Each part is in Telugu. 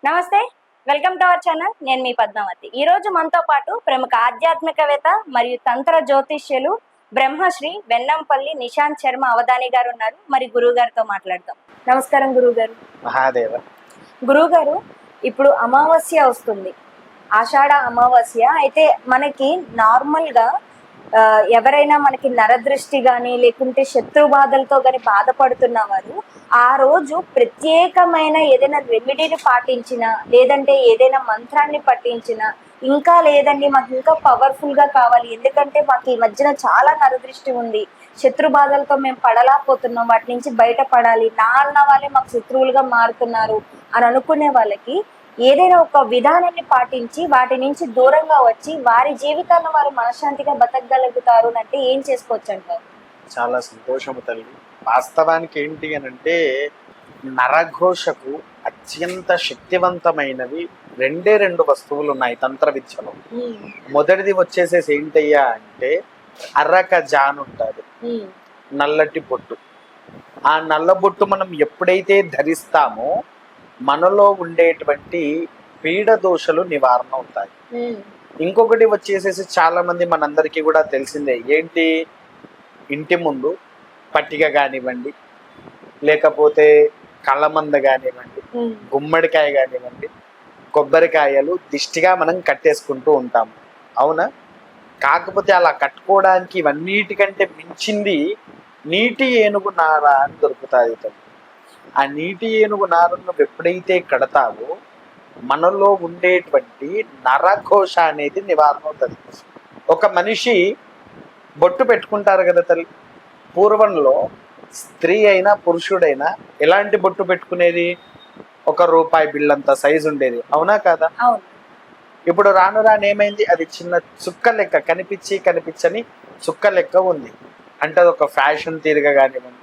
నమస్తే, వెల్కమ్ టు అవర్ ఛానల్. నేను మీ పద్మావతి. ఈ రోజు మనతో పాటు ప్రముఖ ఆధ్యాత్మికవేత్త మరియు తంత్ర జ్యోతిష్యులు బ్రహ్మశ్రీ వెన్నంపల్లి నిశాంత్ శర్మ అవధాని గారు ఉన్నారు. మరి గురువు గారితో మాట్లాడదాం. నమస్కారం గురువు గారు. మహాదేవ. గురువు గారు, ఇప్పుడు అమావాస్య వస్తుంది, ఆషాఢ అమావాస్య. అయితే మనకి నార్మల్ గా ఎవరైనా మనకి నరదృష్టి కానీ లేకుంటే శత్రు బాధలతో కానీ బాధపడుతున్న వారు ఆ రోజు ప్రత్యేకమైన ఏదైనా రెమెడీని పాటించినా, లేదంటే ఏదైనా మంత్రాన్ని పఠించినా, ఇంకా లేదండి మాకు ఇంకా పవర్ఫుల్ గా కావాలి, ఎందుకంటే మాకు ఈ మధ్యన చాలా నరదృష్టి ఉంది, శత్రు బాధలతో మేము పడలేకపోతున్నాం, వాటి నుంచి బయటపడాలి, నా అన్న వాళ్ళే మాకు శత్రువులుగా మారుతున్నారు అని అనుకునే వాళ్ళకి ఏదైనా ఒక విధానాన్ని పాటించి వాటి నుంచి దూరంగా వచ్చి వారి జీవితాన్ని వారు మనశ్శాంతిగా బతకగలుగుతారు అంటే ఏం చేసుకోవచ్చు అంటారు? చాలా సంతోషము తల్లి. వాస్తవానికి ఏంటి అని అంటే, నరఘోషకు అత్యంత శక్తివంతమైనవి రెండు వస్తువులు ఉన్నాయి తంత్ర విద్యలో. మొదటిది వచ్చేసేసి ఏంటయ్యా అంటే అర్రక జాన్ ఉంటుంది, నల్లటి బొట్టు. ఆ నల్ల బొట్టు మనం ఎప్పుడైతే ధరిస్తామో మనలో ఉండేటువంటి పీడ దోషలు నివారణ అవుతాయి. ఇంకొకటి వచ్చేసేసి చాలా మంది మనందరికీ కూడా తెలిసిందే, ఏంటి, ఇంటి ముందు పట్టిక కానివ్వండి, లేకపోతే కళ్ళమంద కానివ్వండి, గుమ్మడికాయ కానివ్వండి, కొబ్బరికాయలు దిష్టిగా మనం కట్టేసుకుంటూ ఉంటాము, అవునా? కాకపోతే అలా కట్టుకోవడానికి ఇవన్నిటికంటే మించింది నీటి ఏనుగు నార అని దొరుకుతుంది. ఆ నీటి ఏనుగు నారను ఎప్పుడైతే కడతావో మనలో ఉండేటువంటి నరఘోష అనేది నివారణ అవుతుంది. ఒక మనిషి బొట్టు పెట్టుకుంటారు కదా తల్లి. పూర్వంలో స్త్రీ అయినా పురుషుడైనా ఎలాంటి బొట్టు పెట్టుకునేది? ₹1 బిల్లంత సైజు ఉండేది, అవునా కాదా? ఇప్పుడు రాను రాను ఏమైంది, అది చిన్న చుక్క లెక్క, కనిపించని చుక్క లెక్క ఉంది. అంటే అది ఒక ఫ్యాషన్ తీరుగా కానివ్వండి,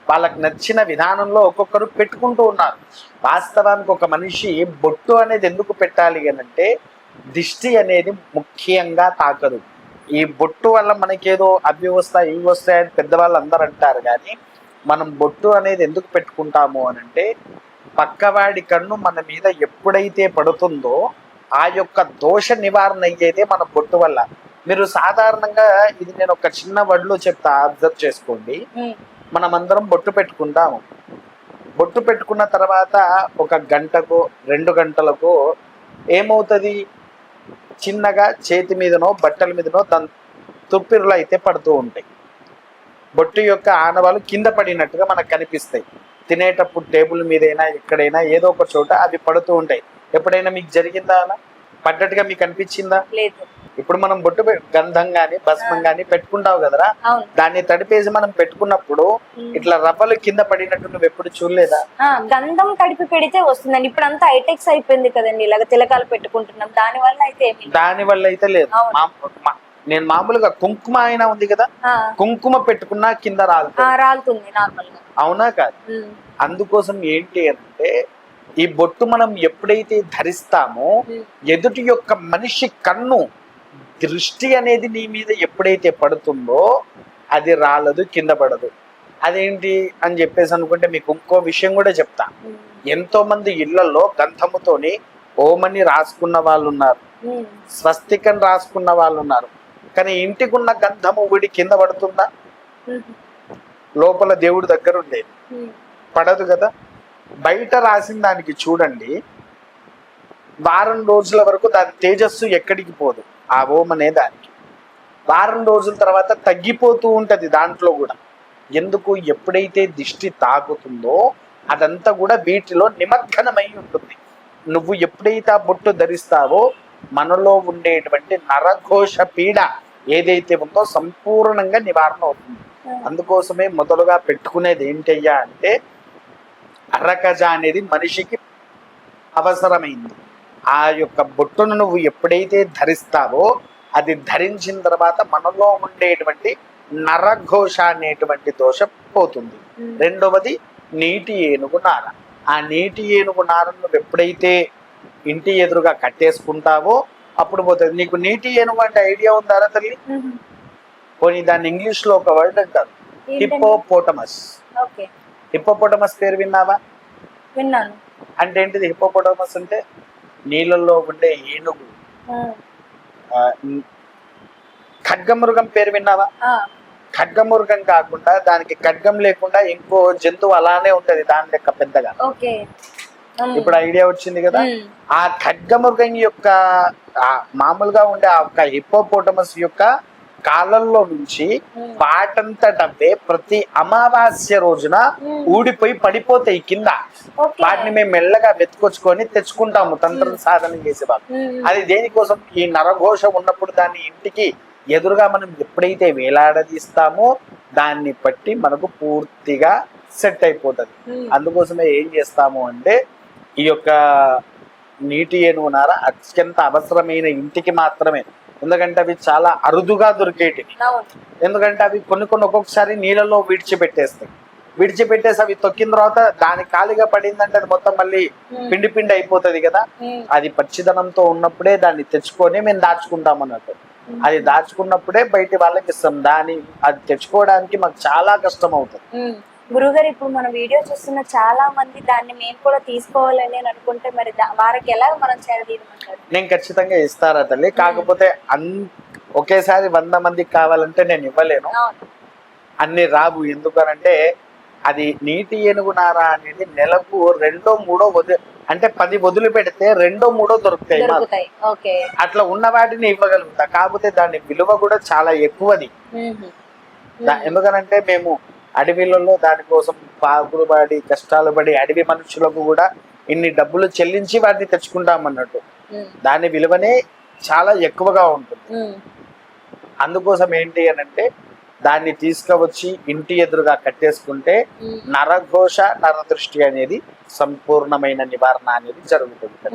వాళ్ళకి నచ్చిన విధానంలో ఒక్కొక్కరు పెట్టుకుంటూ ఉన్నారు. వాస్తవానికి ఒక మనిషి బొట్టు అనేది ఎందుకు పెట్టాలి అని అంటే, దిష్టి అనేది ముఖ్యంగా తాకదు. ఈ బొట్టు వల్ల మనకేదో అవి వస్తాయి ఇవి వస్తాయని పెద్దవాళ్ళు అందరూ అంటారు, కానీ మనం బొట్టు అనేది ఎందుకు పెట్టుకుంటాము అని అంటే, పక్కవాడి కన్ను మన మీద ఎప్పుడైతే పడుతుందో ఆ యొక్క దోష నివారణ అయ్యేదే మన బొట్టు వల్ల. మీరు సాధారణంగా ఇది నేను ఒక చిన్న వర్డ్లో చెప్తా, అబ్జర్వ్ చేసుకోండి. మనమందరం బొట్టు పెట్టుకుంటాము. బొట్టు పెట్టుకున్న తర్వాత 1 గంటకో 2 గంటలకో ఏమవుతుంది, చిన్నగా చేతి మీదనో బట్టల మీదనో తుప్పిరులు అయితే పడుతూ ఉంటాయి. బొట్టు యొక్క ఆనవాళ్ళు కింద పడినట్టుగా మనకు కనిపిస్తాయి. తినేటప్పుడు టేబుల్ మీదైనా ఎక్కడైనా ఏదో ఒక చోట అవి పడుతూ ఉంటాయి. ఎప్పుడైనా మీకు జరిగిందా అలా? పడ్డట్టుగా మీకు అనిపించిందా? లేదు. ఇప్పుడు మనం బొట్టు గంధం గాని భస్మం గాని పెట్టుకుంటావు కదరా, దాన్ని తడిపేసి మనం పెట్టుకున్నప్పుడు ఇట్లా రవ్వలు కింద పడినట్టు నువ్వు ఎప్పుడు చూడలేదా? గంధం తడిపి పెడితే వస్తుందండి. ఇప్పుడు అంతా హైటెక్స్ అయిపోయింది కదండి, ఇలాగ తిలకాలు పెట్టుకుంటున్నాం, దాని వల్ల అయితే లేదు. నేను మామూలుగా కుంకుమ అయినా ఉంది కదా, కుంకుమ పెట్టుకున్నా కింద రాలుతుంది నార్మల్ గా, అవునా కాదు? అందుకోసం ఏంటి అంటే, ఈ బొట్టు మనం ఎప్పుడైతే ధరిస్తామో ఎదుటి యొక్క మనిషి కన్ను దృష్టి అనేది నీ మీద ఎప్పుడైతే పడుతుందో అది రాలదు, కింద పడదు. అదేంటి అని చెప్పేసి అనుకుంటే మీకు ఇంకో విషయం కూడా చెప్తా. ఎంతో మంది ఇళ్లలో గంధముతోని ఓమని రాసుకున్న వాళ్ళు ఉన్నారు, స్వస్తికని రాసుకున్న వాళ్ళు ఉన్నారు. కానీ ఇంటికి ఉన్న గంధము వీడి కింద పడుతుందా? లోపల దేవుడి దగ్గర ఉండేది పడదు కదా. బయట రాసిన దానికి చూడండి, వారం రోజుల వరకు దాని తేజస్సు ఎక్కడికి పోదు. ఆ ఓం అనే దానికి వారం రోజుల తర్వాత తగ్గిపోతూ ఉంటది. దాంట్లో కూడా ఎందుకు, ఎప్పుడైతే దిష్టి తాకుతుందో అదంతా కూడా వీటిలో నిమగ్నమై ఉంటుంది. నువ్వు ఎప్పుడైతే ఆ బొట్టు ధరిస్తావో మనలో ఉండేటువంటి నరఘోష పీడ ఏదైతే ఉందో సంపూర్ణంగా నివారణ అవుతుంది. అందుకోసమే మొదలుగా పెట్టుకునేది ఏంటయ్యా అంటే, అర్రకజ అనేది మనిషికి అవసరమైంది. ఆ యొక్క బొట్టును నువ్వు ఎప్పుడైతే ధరిస్తావో అది ధరించిన తర్వాత మనలో ఉండేటువంటి నరఘోష అనేటువంటి దోషం పోతుంది. రెండవది నీటి ఏనుగు నార. ఆ నీటి ఏనుగు నారను నువ్వు ఎప్పుడైతే ఇంటి ఎదురుగా కట్టేసుకుంటావో అప్పుడు పోతుంది. నీకు నీటి ఏనుగు అంటే ఐడియా ఉందా తల్లి? పోనీ దాన్ని ఇంగ్లీష్ లో ఒక వర్డ్ అంటారు, హిప్పోపోటమస్. హిప్పోపోటమస్ పేరు విన్నావా? విన్నాను. అంటే ఏంటిది హిప్పోపోటమస్ అంటే నీళ్ళల్లో ఉండే ఏనుగు. ఆ, ఖడ్గమృగం పేరు విన్నావా? ఖడ్గమృగం కాకుండా దానికి ఖడ్గం లేకుండా ఇంకో జంతువు అలానే ఉంటది దాని లెక్క పెద్దగా. ఓకే. ఇప్పుడు ఐడియా వచ్చింది కదా. ఆ ఖడ్గమృగం యొక్క మామూలుగా ఉండే ఆ యొక్క హిప్పోపోటమస్ యొక్క కాలంలో నుంచి వాటంతటవే ప్రతి అమావాస్య రోజున ఊడిపోయి పడిపోతాయి కింద. వాటిని మేము మెల్లగా వెతుకొచ్చుకొని తెచ్చుకుంటాము తంత్ర సాధన చేసేవాళ్ళు. అది దేనికోసం? ఈ నరఘోష ఉన్నప్పుడు దాన్ని ఇంటికి ఎదురుగా మనం ఎప్పుడైతే వేలాడదీస్తామో దాన్ని బట్టి మనకు పూర్తిగా సెట్ అయిపోతుంది. అందుకోసమే ఏం చేస్తాము అంటే ఈ యొక్క నీటి ఏనుగు నార అత్యంత అవసరమైన ఇంటికి మాత్రమే. ఎందుకంటే అవి చాలా అరుదుగా దొరికేటివి. ఎందుకంటే అవి కొన్ని ఒక్కొక్కసారి నీళ్ళలో విడిచిపెట్టేసి అవి తొక్కిన తర్వాత దాని ఖాళీగా పడిందంటే అది మొత్తం మళ్ళీ పిండి పిండి అయిపోతుంది కదా. అది పచ్చిదనంతో ఉన్నప్పుడే దాన్ని తెచ్చుకొని మేము దాచుకుంటాం అన్నట్టు. అది దాచుకున్నప్పుడే బయట వాళ్ళకి ఇస్తాం. అది తెచ్చుకోవడానికి మాకు చాలా కష్టం అవుతుంది. గురుగారు, ఇప్పుడు మన వీడియో చూస్తున్న చాలా మంది దాన్ని మేము కూడా తీసుకోవాలని అనుకుంటే మరి వారికి ఎలా మనం చేరదీయమంటారు? నేను ఖచ్చితంగా ఇస్తారా తల్లి. కాకపోతే ఒకేసారి 100 మందికి కావాలంటే నేను ఇవ్వలేను, అన్ని రావు. ఎందుకనంటే అది నీటి ఏనుగు నార అనేది నెలకు 2-3 అంటే 10 వదిలి పెడితే 2-3 దొరుకుతాయి. అట్లా ఉన్న వాటిని ఇవ్వగలుగుతా. కాకపోతే దాని విలువ కూడా చాలా ఎక్కువది. ఎందుకనంటే మేము అడవిలలో దానికోసం పాకులు పడి కష్టాలు పడి అడవి మనుషులకు కూడా ఇన్ని డబ్బులు చెల్లించి వాటిని తెచ్చుకుంటాం అన్నట్టు. దాని విలువనే చాలా ఎక్కువగా ఉంటుంది. అందుకోసం ఏంటి అని అంటే దాన్ని తీసుకువచ్చి ఇంటి ఎదురుగా కట్టేసుకుంటే నరఘోష నరదృష్టి అనేది సంపూర్ణమైన నివారణ అనేది జరుగుతుంది.